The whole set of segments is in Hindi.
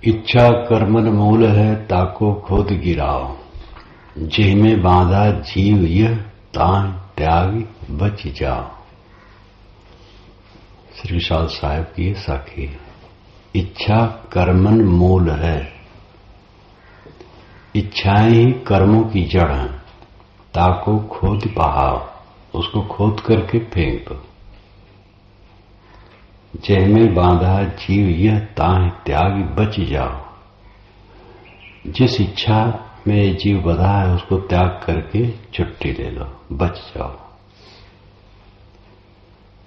इच्छा कर्मन मूल है ताको खोद गिराओ, जेह में बांधा जीव यह तान त्याग बच जाओ। श्री विशाल साहब की ये साखी है। इच्छा कर्मन मूल है, इच्छाएं ही कर्मों की जड़ हैं। ताको खोद बहाओ, उसको खोद करके फेंक दो। जह में बांधा जीव यह ताह त्याग बच जाओ। जिस इच्छा में जीव बंधा है उसको त्याग करके छुट्टी ले लो, बच जाओ।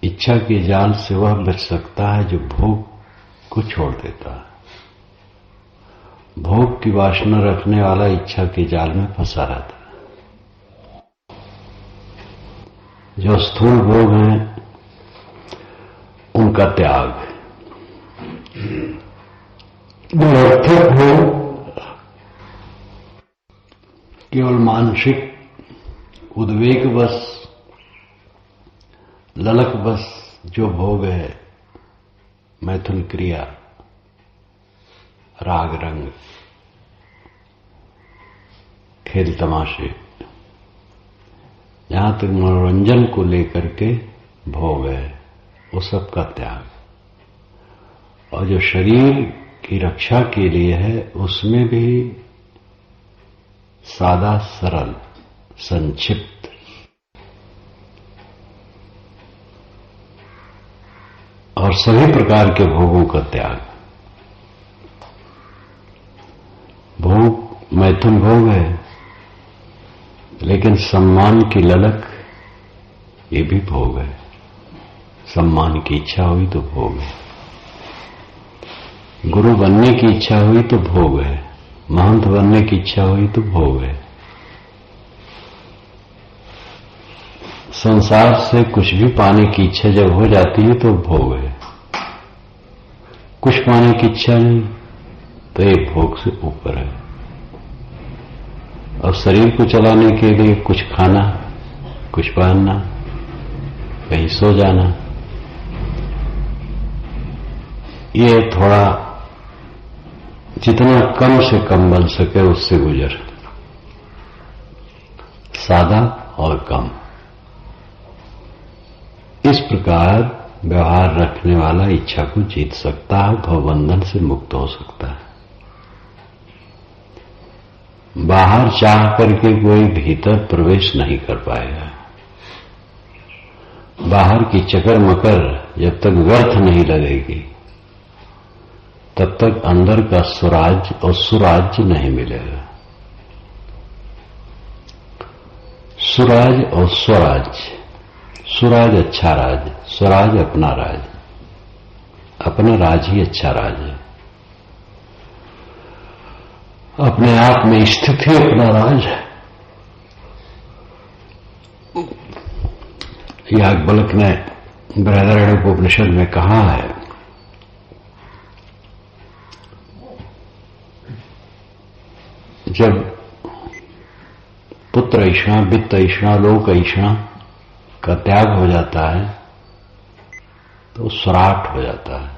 इच्छा के जाल से वह बच सकता है जो भोग को छोड़ देता है। भोग की वासना रखने वाला इच्छा के जाल में फंसा रहता है। जो स्थूल भोग हैं उनका त्याग, निरर्थक हो केवल मानसिक उद्वेग बस, ललक बस जो भोग है, मैथुन क्रिया, राग रंग, खेल तमाशे, जहां तक मनोरंजन को लेकर के भोग है, वो सब का त्याग। और जो शरीर की रक्षा के लिए है उसमें भी सादा सरल संक्षिप्त और सभी प्रकार के भोगों का त्याग। भोग मैथुन भोग है, लेकिन सम्मान की ललक ये भी भोग है। सम्मान की इच्छा हुई तो भोग है, गुरु बनने की इच्छा हुई तो भोग है, महंत बनने की इच्छा हुई तो भोग है। संसार से कुछ भी पाने की इच्छा जब हो जाती है तो भोग है। कुछ पाने की इच्छा नहीं तो एक भोग से ऊपर है। और शरीर को चलाने के लिए कुछ खाना, कुछ पहनना, कहीं सो जाना, ये थोड़ा जितना कम से कम बन सके उससे गुजर, सादा और कम। इस प्रकार व्यवहार रखने वाला इच्छा को जीत सकता है, भवबंधन से मुक्त हो सकता है। बाहर चाह करके कोई भीतर प्रवेश नहीं कर पाएगा। बाहर की चकर मकर जब तक व्यर्थ नहीं लगेगी तब तक अंदर का स्वराज और सुराज्य नहीं मिलेगा। सुराज और स्वराज्य, सुराज अच्छा राज, स्वराज अपना राज। अपना राज ही अच्छा राज है। अपने आप में स्थित ही अपना राज है। याज्ञवल्क्य ने बृहदारण्यकोपनिषद में कहा है, जब पुत्र ऐषणा, वित्त ऐषणा, लोक ऐषणा का त्याग हो जाता है तो स्वराट हो जाता है।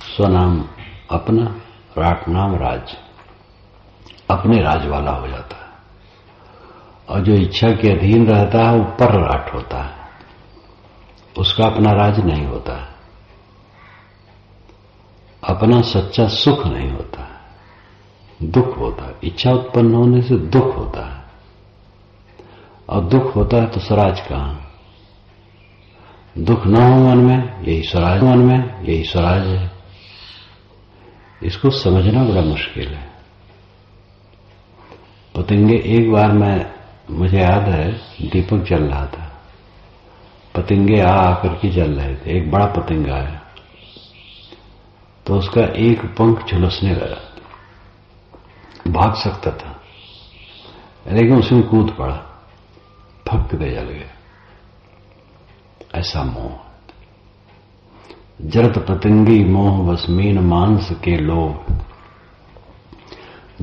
स्वनाम अपना, राट नाम राज, अपने राज वाला हो जाता है। और जो इच्छा के अधीन रहता है वो पर राट होता है, उसका अपना राज नहीं होता है। अपना सच्चा सुख नहीं होता है, दुख होता है। इच्छा उत्पन्न होने से दुख होता है, और दुख होता है तो स्वराज कहां? दुख न हो मन में, यही स्वराज, मन में यही स्वराज है। इसको समझना बड़ा मुश्किल है। पतंगे, एक बार मुझे याद है दीपक जल रहा था, पतंगे आकर के जल रहे थे। एक बड़ा पतंगा आया तो उसका एक पंख झुलसने लगा। भाग सकता था लेकिन उसमें कूद पड़ा, फक दे जल गया। ऐसा मोह, जरत पतंगी मोह बस मीन मांस के लोभ,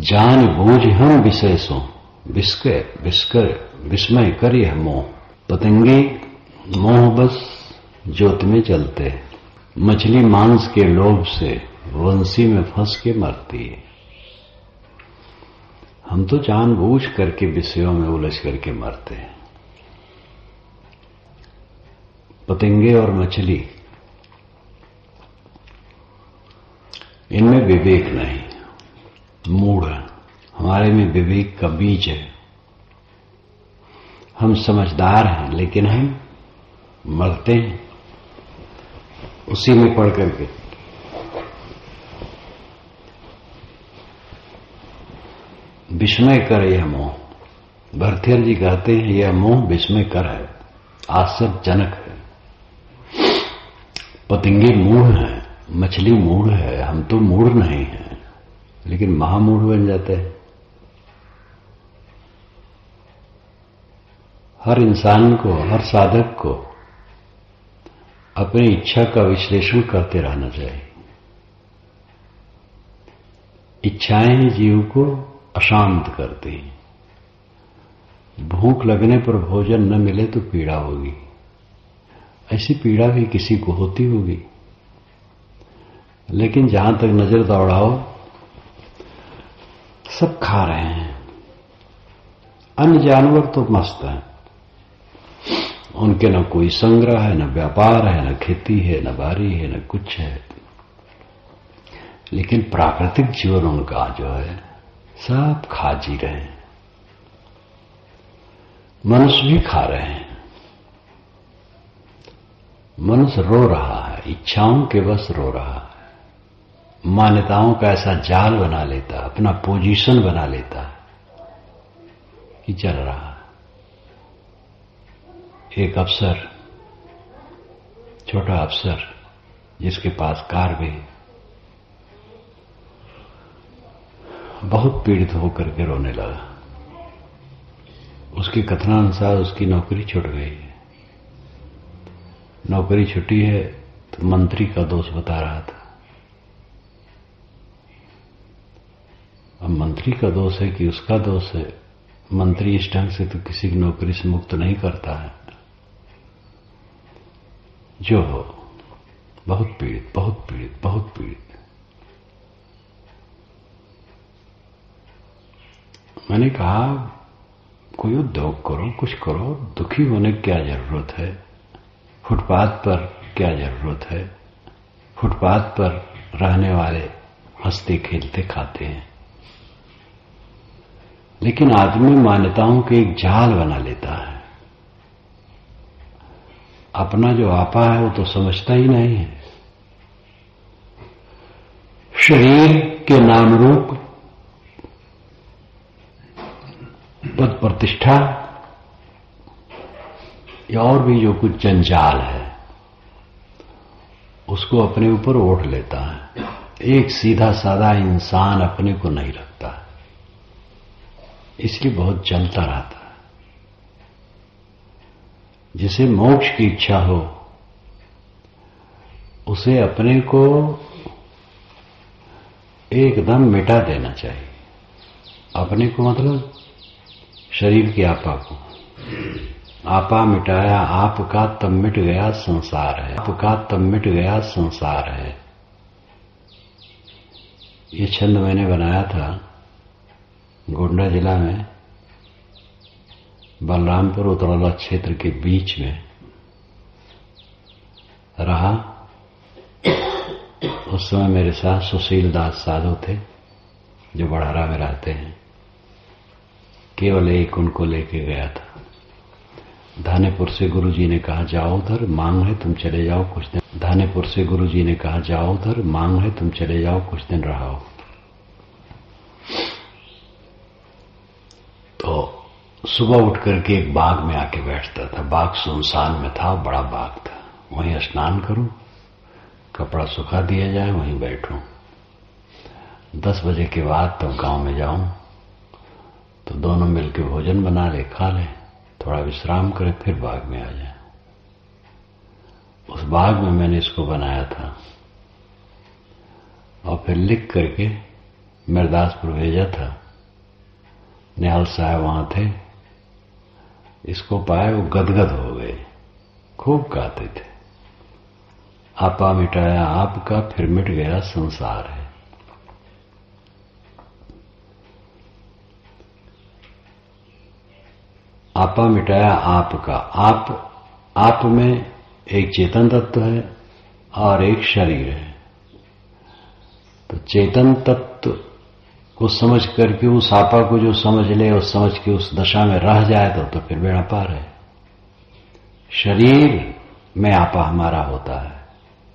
जान बूझ हम विषय सो विस्मय कर यह मोह। पतंगी मोह बस ज्योत में चलते, मछली मांस के लोभ से वंशी में फंस के मरती है। हम तो जानबूझ करके विषयों में उलझ करके मरते हैं। पतंगे और मछली, इनमें विवेक नहीं, मूढ़ है। हमारे में विवेक का बीज है। हम समझदार हैं, लेकिन हम मरते हैं उसी में पड़ करके। विस्मय कर यह मोह, भरथियर जी कहते हैं यह मोह विस्मय कर है, आश्चर्यजनक है। पतंगे मूढ़ हैं, मछली मूढ़ है, हम तो मूढ़ नहीं हैं, लेकिन महामूढ़ बन जाते हैं। हर इंसान को, हर साधक को अपनी इच्छा का विश्लेषण करते रहना चाहिए। इच्छाएं जीव को अशांत करती हैं। भूख लगने पर भोजन न मिले तो पीड़ा होगी, ऐसी पीड़ा भी किसी को होती होगी। लेकिन जहां तक नजर दौड़ाओ, सब खा रहे हैं। अन्य जानवर तो मस्त हैं, उनके न कोई संग्रह है, न व्यापार है, न खेती है, न बारी है, न कुछ है। लेकिन प्राकृतिक जीवन उनका जो है सब खा जी रहे हैं। मनुष्य भी खा रहे हैं। मनुष्य रो रहा है, इच्छाओं के वश रो रहा है। मान्यताओं का ऐसा जाल बना लेता, अपना पोजीशन बना लेता कि चल रहा है। एक अफसर, छोटा अफसर जिसके पास कार भी, बहुत पीड़ित होकर के रोने लगा। उसके कथनानुसार उसकी नौकरी छूट गई है। नौकरी छुट्टी है तो मंत्री का दोष बता रहा था। अब मंत्री का दोष है कि उसका दोष है? मंत्री इस ढंग से तो किसी की नौकरी से मुक्त नहीं करता है। जो हो, बहुत पीड़ित, बहुत पीड़ित, बहुत पीड़ित। मैंने कहा कोई उद्योग करो, कुछ करो, दुखी होने की क्या जरूरत है? फुटपाथ पर क्या जरूरत है? फुटपाथ पर रहने वाले हंसते खेलते खाते हैं। लेकिन आदमी मान्यताओं के एक जाल बना लेता है। अपना जो आपा है वो तो समझता ही नहीं है। शरीर के नाम रूप, पद प्रतिष्ठा या और भी जो कुछ जंजाल है, उसको अपने ऊपर ओढ़ लेता है। एक सीधा साधा इंसान अपने को नहीं रखता, इसलिए बहुत जलता रहता है। जिसे मोक्ष की इच्छा हो, उसे अपने को एकदम मिटा देना चाहिए। अपने को मतलब शरीर के आपा को। आपा मिटाया आपका तब मिट गया संसार है, आपका तब मिट गया संसार है। ये छंद मैंने बनाया था गोंडा जिला में, बलरामपुर उतरौला क्षेत्र के बीच में रहा। उस समय मेरे साथ सुशील दास साधु थे जो बड़हरा में रहते हैं। केवल एक उनको लेके गया था। धानेपुर से गुरुजी ने कहा जाओ उधर, मांग है तुम चले जाओ कुछ दिन। धानेपुर से गुरुजी ने कहा जाओ उधर, मांग है तुम चले जाओ कुछ दिन रहो। तो सुबह उठ करके एक बाग में आके बैठता था। बाग सुनसान में था, बड़ा बाग था। वहीं स्नान करूं, कपड़ा सुखा दिया जाए, वहीं बैठूं। 10 बजे के बाद तब गांव में जाऊं तो दोनों मिलकर भोजन बना ले, खा ले, थोड़ा विश्राम करें, फिर बाग में आ जाए। उस बाग में मैंने इसको बनाया था और फिर लिख करके मिर्दासपुर भेजा था। निहाल साहब वहां थे, इसको पाए वो गदगद हो गए। खूब गाते थे। आपा मिटाया आपका, फिर मिट गया संसार है। आपा मिटाया आपका। आप में एक चेतन तत्व है और एक शरीर है। तो चेतन तत्व को समझ करके उस आपा को जो समझ ले और समझ के उस दशा में रह जाए तो फिर बेड़ा पार है। शरीर में आपा हमारा होता है,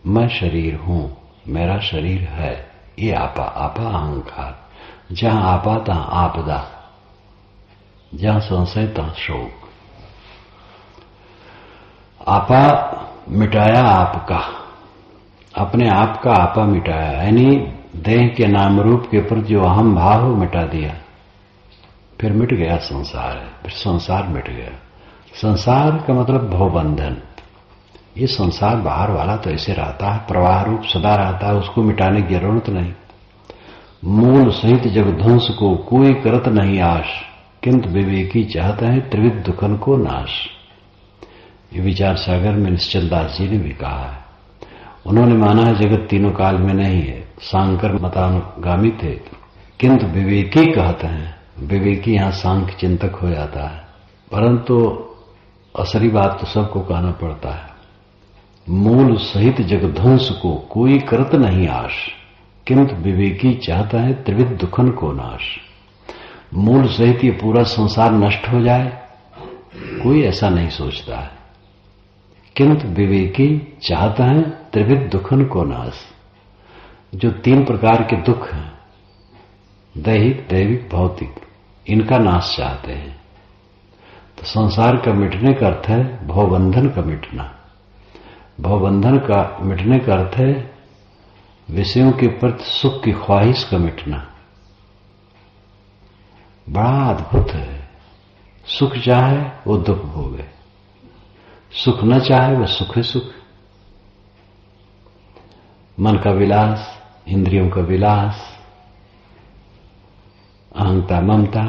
मैं शरीर हूं, मेरा शरीर है, ये आपा अहंकार। जहां आपा तहां आपदा, जहां संशय तहां शोक। आपा मिटाया आपका, अपने आप का आपा मिटाया, यानी देह के नाम रूप के प्रति जो अहम भाव मिटा दिया, फिर मिट गया संसार है। फिर संसार मिट गया। संसार का मतलब भवबंधन। ये संसार बाहर वाला तो ऐसे रहता है, प्रवाह रूप सदा रहता है, उसको मिटाने की जरूरत नहीं। मूल सहित जगध्वंस को कोई करत नहीं आश, किंतु विवेकी चाहते हैं त्रिविध दुखन को नाश। ये विचार सागर में निश्चल दास जी ने भी कहा है। उन्होंने माना है जगत तीनों काल में नहीं है, सांकर मतानुगामी थे, किंतु विवेकी कहते हैं। विवेकी यहां सांख्य चिंतक हो जाता है, परंतु असली बात तो सबको कहना पड़ता है। मूल सहित जगध्वंस को कोई करत नहीं आश, किंतु विवेकी चाहता है त्रिविध दुखन को नाश। मूल सहित ये पूरा संसार नष्ट हो जाए, कोई ऐसा नहीं सोचता है, किंतु विवेकी चाहता है त्रिविध दुखन को नाश। जो तीन प्रकार के दुख हैं, दैहिक, दैविक, भौतिक, इनका नाश चाहते हैं। तो संसार का मिटने का अर्थ है भवबंधन का मिटना। भवबंधन का मिटने का अर्थ है विषयों के प्रति सुख की ख्वाहिश का मिटना। बड़ा अद्भुत है। सुख चाहे वो दुख भोगे, सुख न चाहे वह सुख है सुख। मन का विलास, इंद्रियों का विलास, अहंता ममता,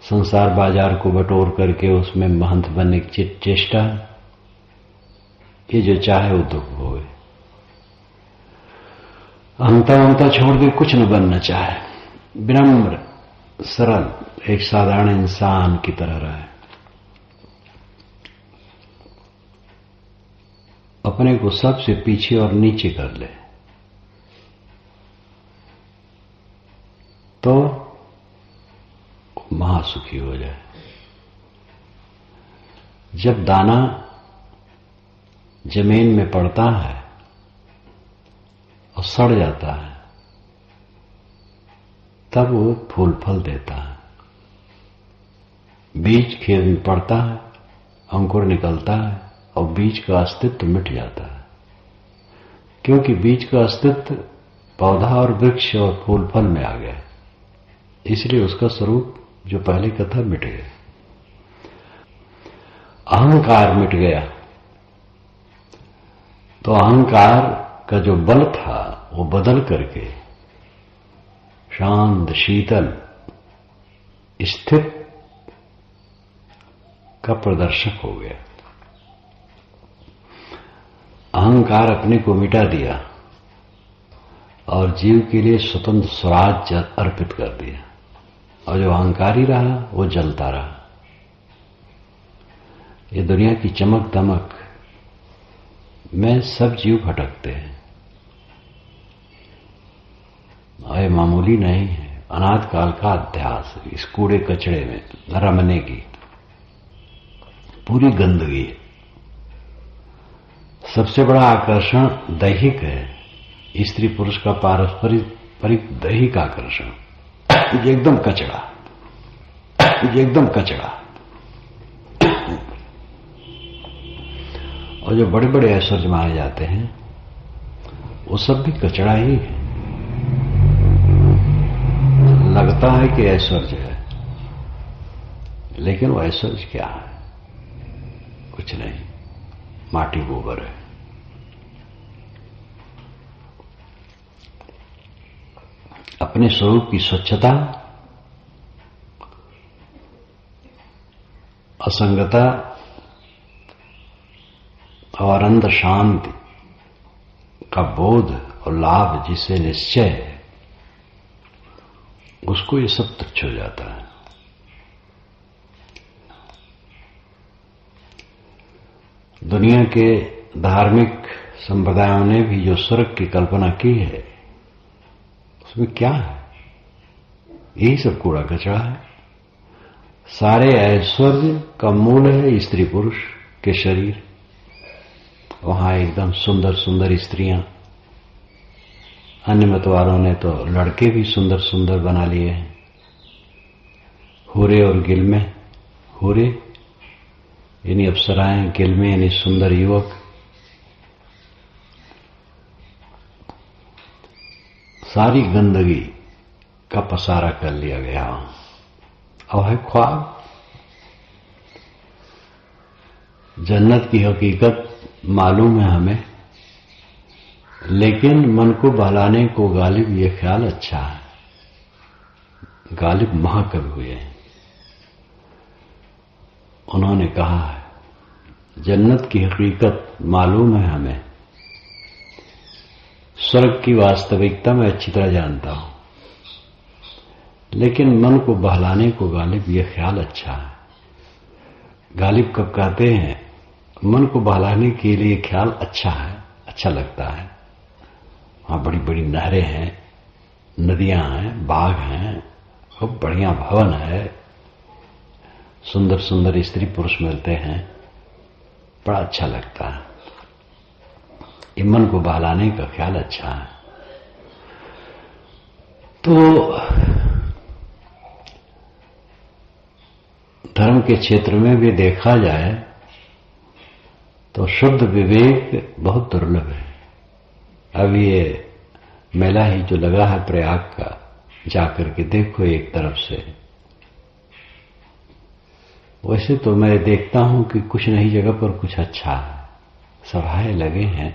संसार बाजार को बटोर करके उसमें महंत बनने की चेष्टा, ये जो चाहे वो दुख भोगे। अहंता ममता छोड़ के कुछ न बनना चाहे, विनम्र सरल एक साधारण इंसान की तरह रहे, अपने को सबसे पीछे और नीचे कर ले, तो महासुखी हो जाए। जब दाना जमीन में पड़ता है और सड़ जाता है, तब वो फूल फल देता है। बीज खेत में पड़ता है, अंकुर निकलता है और बीज का अस्तित्व मिट जाता है, क्योंकि बीज का अस्तित्व पौधा और वृक्ष और फूल फल में आ गया, इसलिए उसका स्वरूप जो पहले का था मिट गया। अहंकार मिट गया तो अहंकार का जो बल था वो बदल करके शांत शीतल स्थित का प्रदर्शक हो गया। अहंकार अपने को मिटा दिया और जीव के लिए स्वतंत्र स्वराज अर्पित कर दिया, और जो अहंकारी रहा वो जलता रहा। ये दुनिया की चमक दमक में सब जीव भटकते हैं, और ये मामूली नहीं है। अनाद काल का अध्यास इस कूड़े कचड़े में रमने की पूरी गंदगी। सबसे बड़ा आकर्षण दैहिक है, स्त्री पुरुष का पारस्परिक दैहिक आकर्षण। ये एकदम कचड़ा, ये एकदम कचड़ा। और जो बड़े बड़े ऐश्वर्य माने जाते हैं वो सब भी कचड़ा ही है। लगता है कि ऐश्वर्य है, लेकिन वो ऐश्वर्य क्या है? कुछ नहीं, माटी गोबर है। अपने स्वरूप की स्वच्छता, असंगता और अंदर शांति का बोध और लाभ जिसे निश्चय है, उसको ये सब तुच्छ हो जाता है। दुनिया के धार्मिक संप्रदायों ने भी जो स्वर्ग की कल्पना की है, उसमें क्या है? यही सब कूड़ा कचरा है। सारे ऐश्वर्य का मूल है स्त्री पुरुष के शरीर। वहां एकदम सुंदर सुंदर स्त्रियां, अन्य मत वालों ने तो लड़के भी सुंदर सुंदर बना लिए हैं। हूरे और गिलमे, हूरे यानी अप्सराएं, गिलमे यानी सुंदर युवक। सारी गंदगी का पसारा कर लिया गया। अब है ख्वाब। जन्नत की हकीकत मालूम है हमें, लेकिन मन को बहलाने को गालिब ये ख्याल अच्छा है। गालिब महाकवि हुए हैं, उन्होंने कहा है जन्नत की हकीकत मालूम है हमें, स्वर्ग की वास्तविकता मैं अच्छी तरह जानता हूं, लेकिन मन को बहलाने को गालिब यह ख्याल अच्छा है। गालिब कब कहते हैं मन को बहलाने के लिए ख्याल अच्छा है, अच्छा लगता है। वहां बड़ी बड़ी नहरें हैं, नदियां हैं, बाग हैं, खूब बढ़िया भवन है, सुंदर सुंदर स्त्री पुरुष मिलते हैं, बड़ा अच्छा लगता है। ये मन को बहलाने का ख्याल अच्छा है। तो धर्म के क्षेत्र में भी देखा जाए तो शुद्ध विवेक बहुत दुर्लभ है। अब ये मेला ही जो लगा है प्रयाग का, जाकर के देखो एक तरफ से। वैसे तो मैं देखता हूं कि कुछ नई जगह पर कुछ अच्छा है, सभाएं लगे हैं,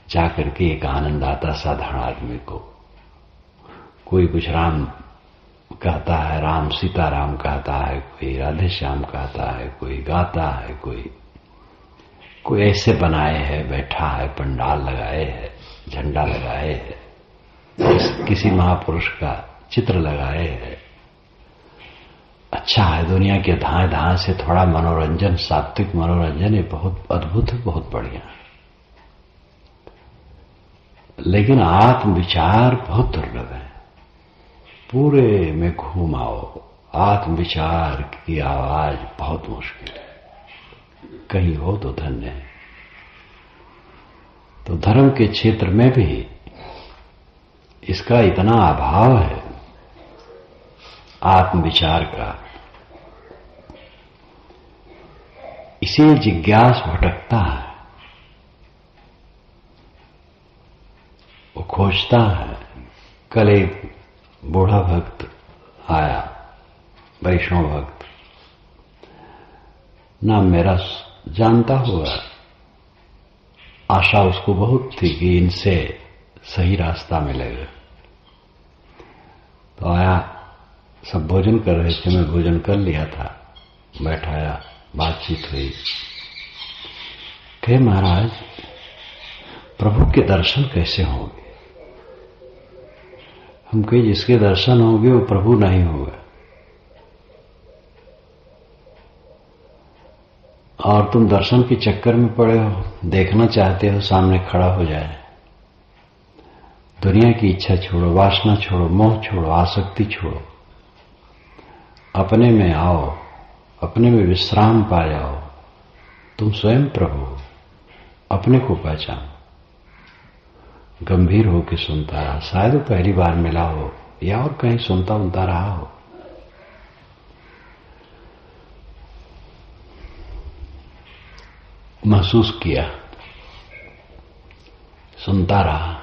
जाकर के एक आनंद आता साधारण आदमी को। कोई कुछ राम कहता है, राम सीताराम कहता है, कोई राधे श्याम कहता है, कोई गाता है, कोई ऐसे बनाए है, बैठा है, पंडाल लगाए है, झंडा लगाए है, किसी महापुरुष का चित्र लगाए है। अच्छा है, दुनिया के धाए धाए से थोड़ा मनोरंजन, सात्विक मनोरंजन, ये बहुत अद्भुत है, बहुत बढ़िया। लेकिन आत्म विचार बहुत दुर्लभ है। पूरे में घूम आओ, आत्म विचार की आवाज बहुत मुश्किल है, कहीं हो तो धन्य है। तो धर्म के क्षेत्र में भी इसका इतना अभाव है आत्मविचार का, इसे जिज्ञास भटकता है, वो खोजता है। कल एक बूढ़ा भक्त आया, वैष्णव भक्त, नाम मेरा जानता हुआ, आशा उसको बहुत थी कि इनसे सही रास्ता मिलेगा। तो आया, सब भोजन कर रहे थे, मैं भोजन कर लिया था, बैठाया, बातचीत हुई। कहे महाराज प्रभु के दर्शन कैसे होंगे? हम कहे जिसके दर्शन होंगे वो प्रभु नहीं होगा। और तुम दर्शन के चक्कर में पड़े हो, देखना चाहते हो सामने खड़ा हो जाए। दुनिया की इच्छा छोड़ो, वासना छोड़ो, मोह छोड़ो, आसक्ति छोड़ो, अपने में आओ, अपने में विश्राम पा जाओ। तुम स्वयं प्रभु हो, अपने को पहचानो। गंभीर होकर सुनता रहा, शायद वो पहली बार मिला हो या और कहीं सुनता उनता रहा हो। महसूस किया, सुनता रहा।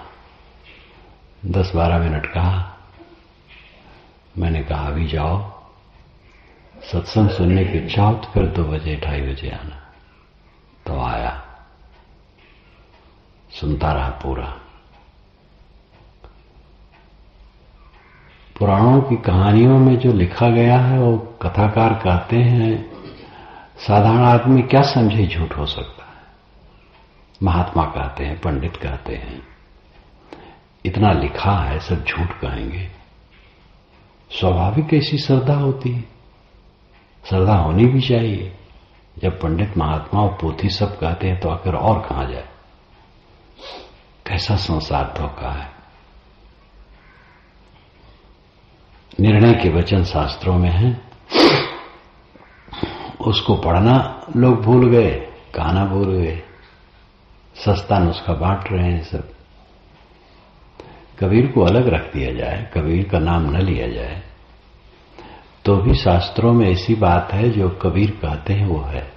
10-12 मिनट कहा। मैंने कहा अभी जाओ, सत्संग सुनने की इच्छा हो तो फिर 2 बजे 2:30 बजे आना। तो आया, सुनता रहा पूरा। पुराणों की कहानियों में जो लिखा गया है वो कथाकार कहते हैं, साधारण आदमी क्या समझे झूठ हो सकता है। महात्मा कहते हैं, पंडित कहते हैं, इतना लिखा है, सब झूठ कहेंगे। स्वाभाविक ऐसी श्रद्धा होती है, श्रद्धा होनी भी चाहिए। जब पंडित महात्मा और पोथी सब कहते हैं तो आखिर और कहां जाए। कैसा संसार धोखा है। निर्णय के वचन शास्त्रों में हैं, उसको पढ़ना लोग भूल गए, कहना भूल गए, सस्ता नुस्खा बांट रहे हैं सब। कबीर को अलग रख दिया जाए, कबीर का नाम न लिया जाए, तो भी शास्त्रों में ऐसी बात है जो कबीर कहते हैं वो है।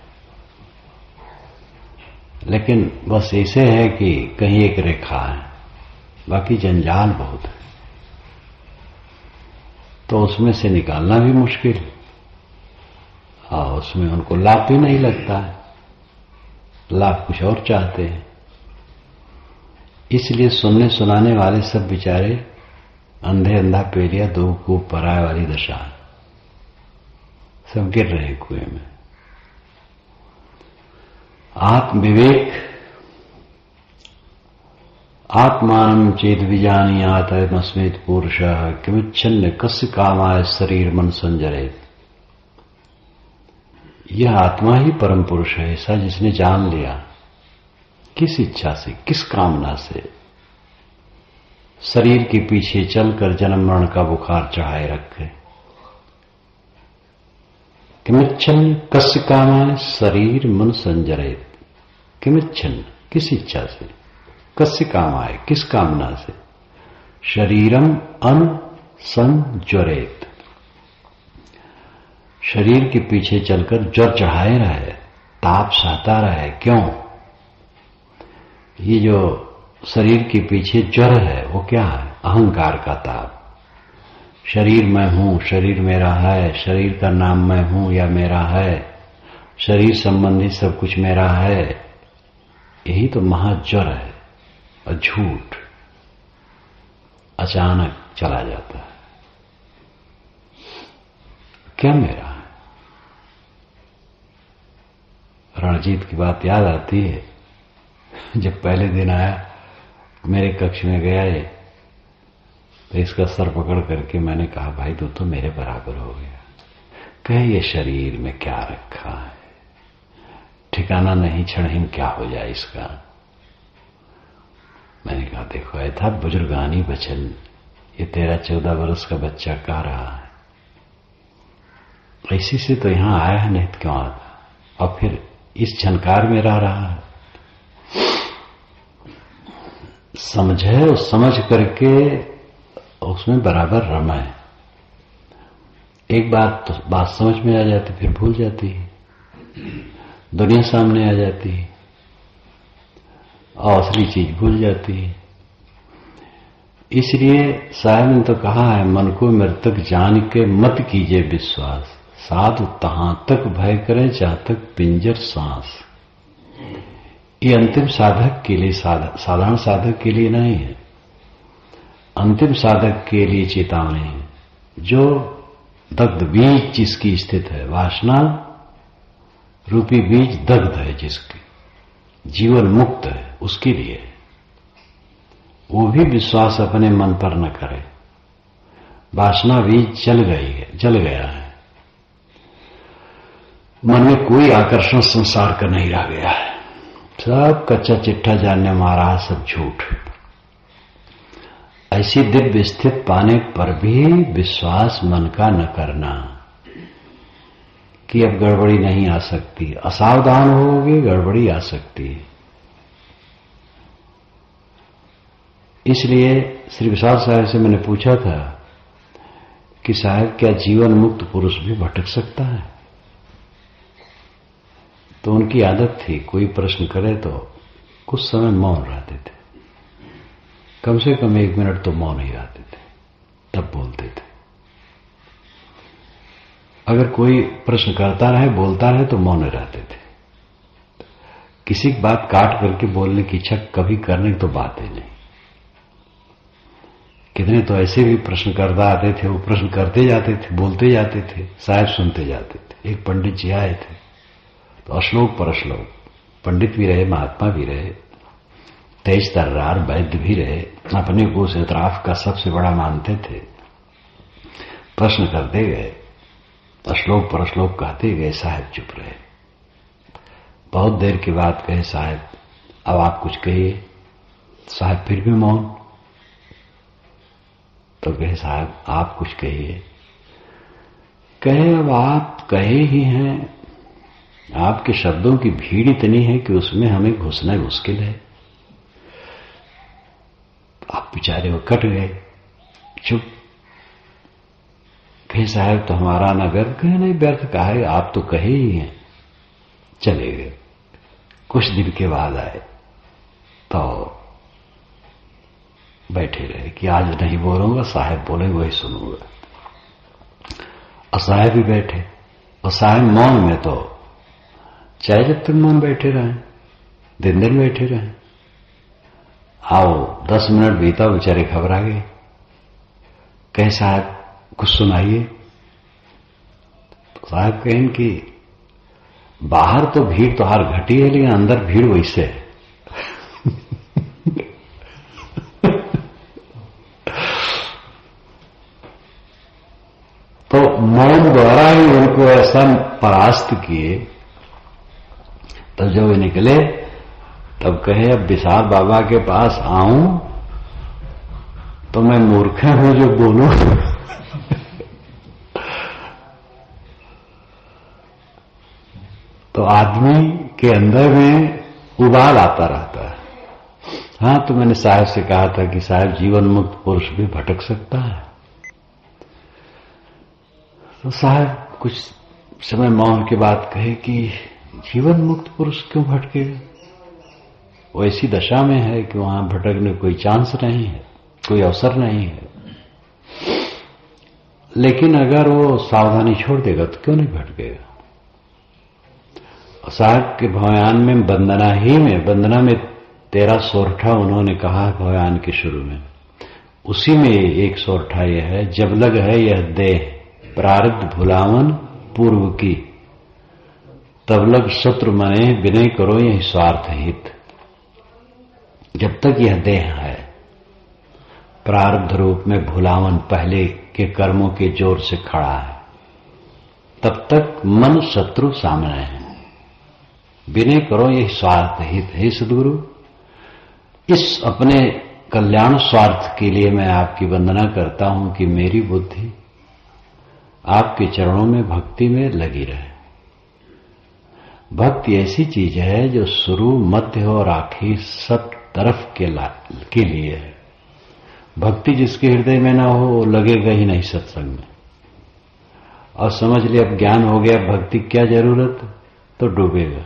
लेकिन बस ऐसे है कि कहीं एक रेखा है, बाकी जंजाल बहुत है, तो उसमें से निकालना भी मुश्किल, और उसमें उनको लाभ भी नहीं लगता है, लाभ कुछ और चाहते हैं। इसलिए सुनने सुनाने वाले सब बेचारे अंधे अंधा पेलिया दो कूप पराए वाली दशा, सब गिर रहे कुएं में। आत्मविवेक, आत्मान चेत विजानीयात मस्मित पुरुष किमिच्छन्न कस्य कामाय शरीर मन संजरेत। यह आत्मा ही परम पुरुष है, ऐसा जिसने जान लिया। किस इच्छा से, किस कामना से शरीर के पीछे चलकर जन्म मरण का बुखार चढ़ाए रखे। किमिच्छन्न कस्य कामाय शरीर मन संजरेत। किमिच्छन्न, किस इच्छा से, कस्य कामाय, किस कामना से, शरीरम अन संजरेत, शरीर के पीछे चलकर ज्वर चढ़ाए रहे, ताप सहता रहे। क्यों? ये जो शरीर के पीछे ज्वर है वो क्या है? अहंकार का ताप। शरीर मैं हूं, शरीर मेरा है, शरीर का नाम मैं हूं या मेरा है, शरीर संबंधी सब कुछ मेरा है, यही तो महाज्वर है। और झूठ अचानक चला जाता है। क्या मेरा है? रणजीत की बात याद आती है, जब पहले दिन आया मेरे कक्ष में गया ये, तो इसका सर पकड़ करके मैंने कहा, भाई तू तो मेरे बराबर हो गया। कहे ये शरीर में क्या रखा है, ठिकाना नहीं, क्षणहीन क्या हो जाए इसका। मैंने कहा देखो ऐसा बुजुर्गानी बचन, ये 13-14 वर्ष का बच्चा कह रहा है, ऐसी से तो यहां आया है, नहीं क्यों आता, और फिर इस झनकार में रह रहा है। समझे और समझ करके उसमें बराबर रमे। एक बात समझ में आ जाती, फिर भूल जाती है, दुनिया सामने आ जाती है और असली चीज भूल जाती है। इसलिए साहब ने तो कहा है, मन को मृतक जान के मत कीजिए विश्वास, साधु तहां तक भय करें जहां तक पिंजर सांस। ये अंतिम साधक के लिए, साधारण साधक के लिए नहीं है, अंतिम साधक के लिए चेतावनी है। जो दग्ध बीज जिसकी स्थित है, वासना रूपी बीज दग्ध है जिसकी, जीवन मुक्त है, उसके लिए वो भी विश्वास अपने मन पर न करे। वासना बीज जल गया है, मन में कोई आकर्षण संसार का नहीं रह गया है, सब कच्चा चिट्ठा जानने मारा, सब झूठ। ऐसी दिव्य स्थिति पाने पर भी विश्वास मन का न करना कि अब गड़बड़ी नहीं आ सकती। असावधान होगे गड़बड़ी आ सकती है। इसलिए श्री विशाल साहब से मैंने पूछा था कि साहब क्या जीवन मुक्त पुरुष भी भटक सकता है? तो उनकी आदत थी, कोई प्रश्न करे तो कुछ समय मौन रहते थे, कम से कम 1 मिनट तो मौन ही रहते थे, तब बोलते थे। अगर कोई प्रश्न करता रहे, बोलता रहे तो मौन रहते थे। किसी की बात काट करके बोलने की इच्छा कभी करने की तो बात ही नहीं। कितने तो ऐसे भी प्रश्न करता आते थे, वो प्रश्न करते जाते थे, बोलते जाते थे, साहब सुनते जाते थे। एक पंडित जी आए थे, तो अश्लोक पर अश्लोक, पंडित भी रहे, महात्मा भी रहे, तेज तर्रार वैद्य भी रहे, अपने को उस इतराफ का सबसे बड़ा मानते थे। प्रश्न करते गए, श्लोक पर श्लोक कहते गए, साहब चुप रहे। बहुत देर के बाद कहे, साहब अब आप कुछ कहिए। साहब फिर भी मौन। तो कहे, साहब आप कुछ कहिए। कहे, अब आप कहे ही हैं, आपके शब्दों की भीड़ इतनी है कि उसमें हमें घुसना मुश्किल है। आप बेचारे वो कट गए, चुप। कहे, साहब तो हमारा ना व्यर्थ। कहे, नहीं व्यर्थ कहा है, आप तो कहे ही हैं। चले गए। कुछ दिन के बाद आए तो बैठे रहे कि आज नहीं बोलूंगा, साहब बोले वही सुनूंगा। और साहब भी बैठे, और साहब मौन में तो चाहे जब तक मौन बैठे रहे, दिन दिन बैठे रहे। आओ 10 मिनट बीता, बेचारे घबरा गए। कहे, साहब कुछ सुनाइए। तो साहब कहें कि बाहर तो भीड़ तो हर घटी है, लेकिन अंदर भीड़ वैसे है। तो मौन द्वारा ही उनको ऐसा परास्त किए। तब जब वे निकले तब कहे, अब विशाल बाबा के पास आऊं तो मैं मूर्ख हूं जो बोलूं। तो आदमी के अंदर में उबाल आता रहता है। हाँ, तो मैंने साहब से कहा था कि साहब जीवन मुक्त पुरुष भी भटक सकता है। तो साहब कुछ समय मौन के बाद कहे कि जीवन मुक्त पुरुष क्यों भटकेगा? वो ऐसी दशा में है कि वहां भटकने कोई चांस नहीं है, कोई अवसर नहीं है। लेकिन अगर वो सावधानी छोड़ देगा तो क्यों नहीं भटकेगा? साहब के भवयान में वंदना में 13 सोरठा उन्होंने कहा भवयान के शुरू में। उसी में एक सोरठा यह है, जब लग है यह देह प्रारब्ध भुलावन पूर्व की, तब लग शत्रु मने विनय करो यह स्वार्थ हित। जब तक यह देह है प्रारब्ध रूप में भुलावन पहले के कर्मों के जोर से खड़ा है, तब तक मन शत्रु सामने है। विनय करो यह स्वार्थ हित। हे सद्गुरु, इस अपने कल्याण स्वार्थ के लिए मैं आपकी वंदना करता हूं कि मेरी बुद्धि आपके चरणों में भक्ति में लगी रहे। भक्ति ऐसी चीज है जो शुरू मध्य और आखिर सब तरफ के लिए है। भक्ति जिसके हृदय में ना हो वो लगेगा ही नहीं सत्संग में। और समझ ले अब ज्ञान हो गया, भक्ति क्या जरूरत, तो डूबेगा।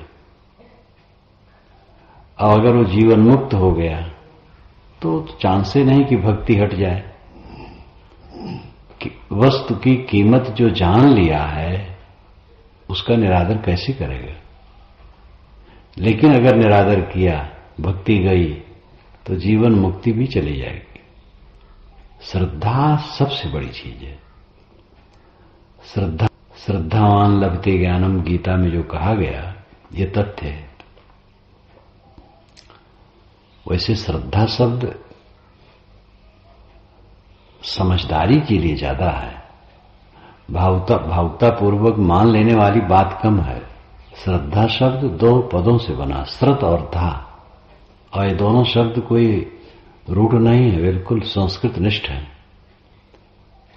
और अगर वो जीवन मुक्त हो गया तो चांस ही नहीं कि भक्ति हट जाए। कि वस्तु की कीमत जो जान लिया है उसका निरादर कैसे करेगा? लेकिन अगर निरादर किया, भक्ति गई, तो जीवन मुक्ति भी चली जाएगी। श्रद्धा सबसे बड़ी चीज है। श्रद्धावान लभते ज्ञानम, गीता में जो कहा गया ये तथ्य है। वैसे श्रद्धा शब्द समझदारी के लिए ज्यादा है, भावुकता पूर्वक मान लेने वाली बात कम है। श्रद्धा शब्द 2 पदों से बना, श्रत और धा, और ये दोनों शब्द कोई रूढ़ नहीं है, बिल्कुल संस्कृत निष्ठ है।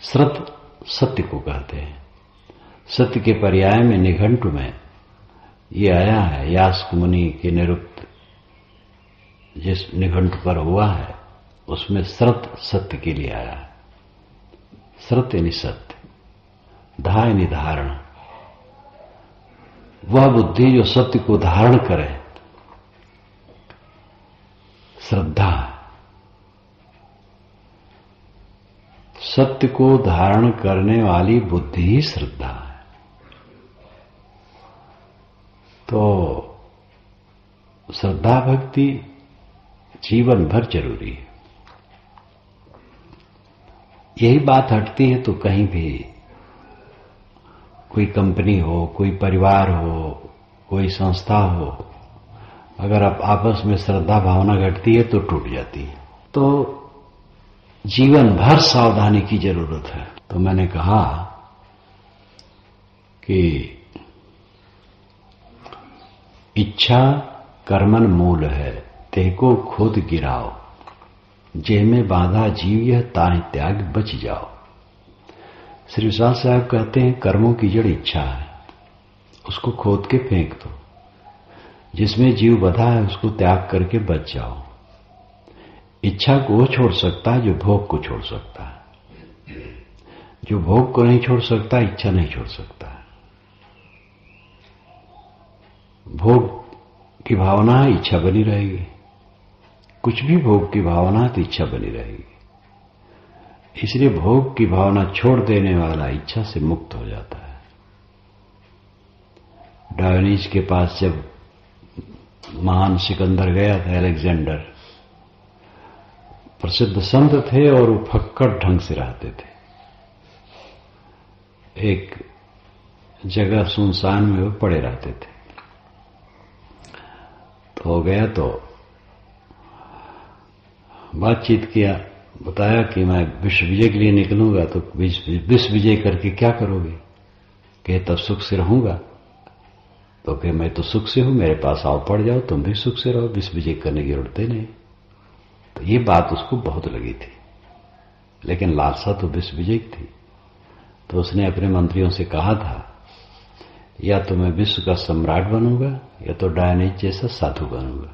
श्रत सत्य को कहते हैं। सत्य के पर्याय में निघंटु में ये आया है, यास्क मुनि के निरुक्त जिस निघंटु पर हुआ है उसमें श्रत सत्य के लिए आया है। श्रत यानी सत्य, धा यानी धारण। वह बुद्धि जो सत्य को धारण करे, श्रद्धा। सत्य को धारण करने वाली बुद्धि ही श्रद्धा है। तो श्रद्धा भक्ति जीवन भर जरूरी है। यही बात हटती है तो कहीं भी कोई कंपनी हो, कोई परिवार हो, कोई संस्था हो, अगर आप आपस में श्रद्धा भावना घटती है तो टूट जाती है। तो जीवन भर सावधानी की जरूरत है। तो मैंने कहा कि इच्छा कर्मन मूल है, तेको खुद गिराओ, जे में बाधा जीव यह ताहि त्याग बच जाओ। श्री विशाल साहब कहते हैं कर्मों की जड़ इच्छा है, उसको खोद के फेंक दो। जिसमें जीव बधा है उसको त्याग करके बच जाओ। इच्छा को वो छोड़ सकता है जो भोग को छोड़ सकता है। जो भोग को नहीं छोड़ सकता इच्छा नहीं छोड़ सकता है। भोग की भावना है, इच्छा बनी रहेगी। कुछ भी भोग की भावना है तो इच्छा बनी रहेगी। इसलिए भोग की भावना छोड़ देने वाला इच्छा से मुक्त हो जाता है। डायोनीज के पास जब महान सिकंदर गया था, अलेक्जेंडर प्रसिद्ध संत थे और वो फक्कड़ ढंग से रहते थे। एक जगह सुनसान में वो पड़े रहते थे। तो हो गया तो बातचीत किया, बताया कि मैं विश्व विजय के लिए निकलूंगा, तो विश्व विजय करके क्या करोगे? कहे तब सुख से रहूंगा। तो कहे मैं तो सुख से हूं, मेरे पास आओ पड़ जाओ, तुम भी सुख से रहो, विश्व विजय करने की जरूरत नहीं। तो ये बात उसको बहुत लगी थी, लेकिन लालसा तो विश्व विजय की थी। तो उसने अपने मंत्रियों से कहा था या तो मैं विश्व का सम्राट बनूंगा या तो डायनीज जैसा साधु बनूंगा।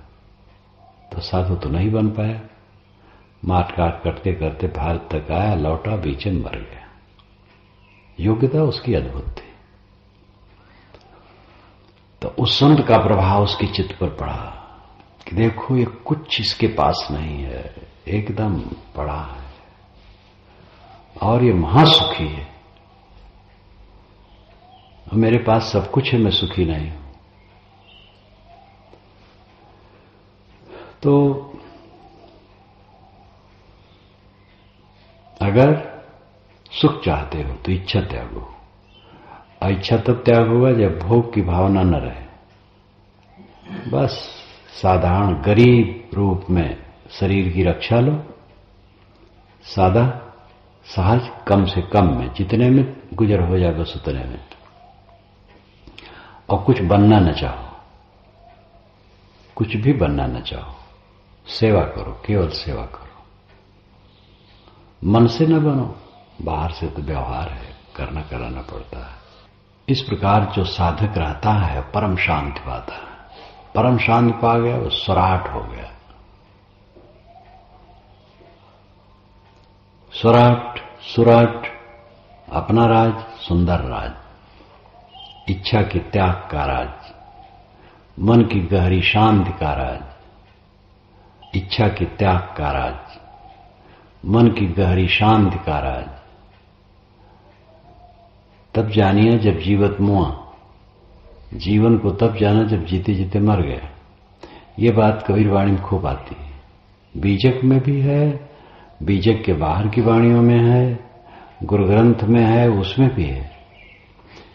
तो साधु तो नहीं बन पाया। मार काट करते करते भारत तक आया, लौटा, बीच में मर गया। योग्यता उसकी अद्भुत थी। तो उस संत का प्रभाव उसके चित्त पर पड़ा कि देखो ये कुछ इसके पास नहीं है, एकदम पड़ा है और ये महासुखी है, और मेरे पास सब कुछ है, मैं सुखी नहीं हूं। तो अगर सुख चाहते हो तो इच्छा त्यागो। और इच्छा तब त्याग होगा जब भोग की भावना न रहे। बस साधारण गरीब रूप में शरीर की रक्षा लो, सादा सहज, कम से कम में, जितने में गुजर हो जाए बस उतने में। और कुछ बनना न चाहो, कुछ भी बनना न चाहो, सेवा करो, केवल सेवा करो। मन से न बनो, बाहर से तो व्यवहार है, करना कराना पड़ता है। इस प्रकार जो साधक रहता है परम शांति पाता है। परम शांति पा गया वो स्वराट हो गया। स्वराट, सुराट, अपना राज, सुंदर राज, इच्छा के त्याग का राज, मन की गहरी शांति का राज, इच्छा के त्याग का राज, मन की गहरी शांति का राज। तब जानिए जब जीवत मुआ, जीवन को तब जाना जब जीते जीते मर गया। ये बात कबीर वाणी में खूब आती है। बीजक में भी है, बीजक के बाहर की वाणियों में है, गुरु ग्रंथ में है, उसमें भी है।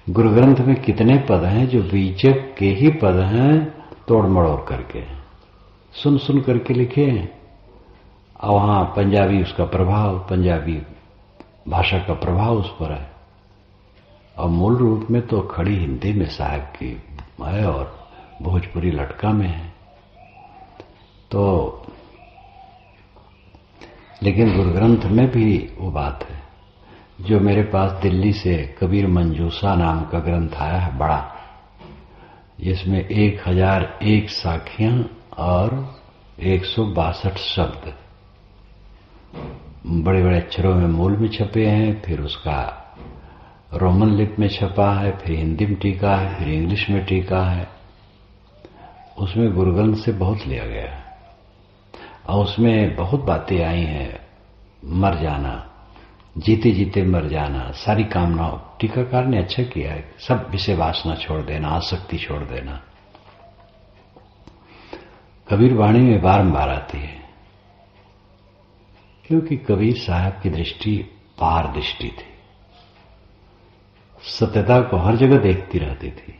गुरु ग्रंथ में कितने पद हैं जो बीजक के ही पद हैं, तोड़ मड़ोड़ करके, सुन सुन करके लिखे हैं। और वहां पंजाबी उसका प्रभाव, पंजाबी भाषा का प्रभाव उस पर है। और मूल रूप में तो खड़ी हिंदी में साहब की है और भोजपुरी लटका में है। तो लेकिन गुरु ग्रंथ में भी वो बात है। जो मेरे पास दिल्ली से कबीर मंजूसा नाम का ग्रंथ आया है बड़ा, जिसमें 1001 साखियां और 162 शब्द बड़े बड़े अक्षरों में मूल में छपे हैं, फिर उसका रोमन लिप में छपा है, फिर हिंदी में टीका है, फिर इंग्लिश में टीका है। उसमें गुरु ग्रंथ से बहुत लिया गया है और उसमें बहुत बातें आई हैं। मर जाना, जीते जीते मर जाना, सारी कामनाओं, टीकाकार ने अच्छा किया है। सब विषय वासना छोड़ देना, आसक्ति छोड़ देना, कबीर वाणी में बारंबार आती है। क्योंकि कबीर साहब की दृष्टि पार दृष्टि थी, सत्यता को हर जगह देखती रहती थी।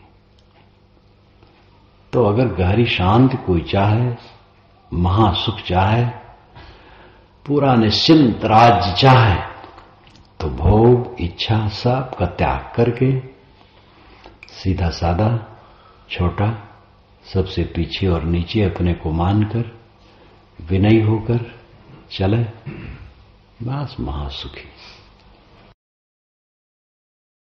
तो अगर गहरी शांति कोई चाहे, महासुख चाहे, पूरा निश्चिंत राज्य चाहे, तो भोग इच्छा सब का त्याग करके सीधा साधा छोटा सबसे पीछे और नीचे अपने को मानकर विनयी होकर चले, बस महासुखी।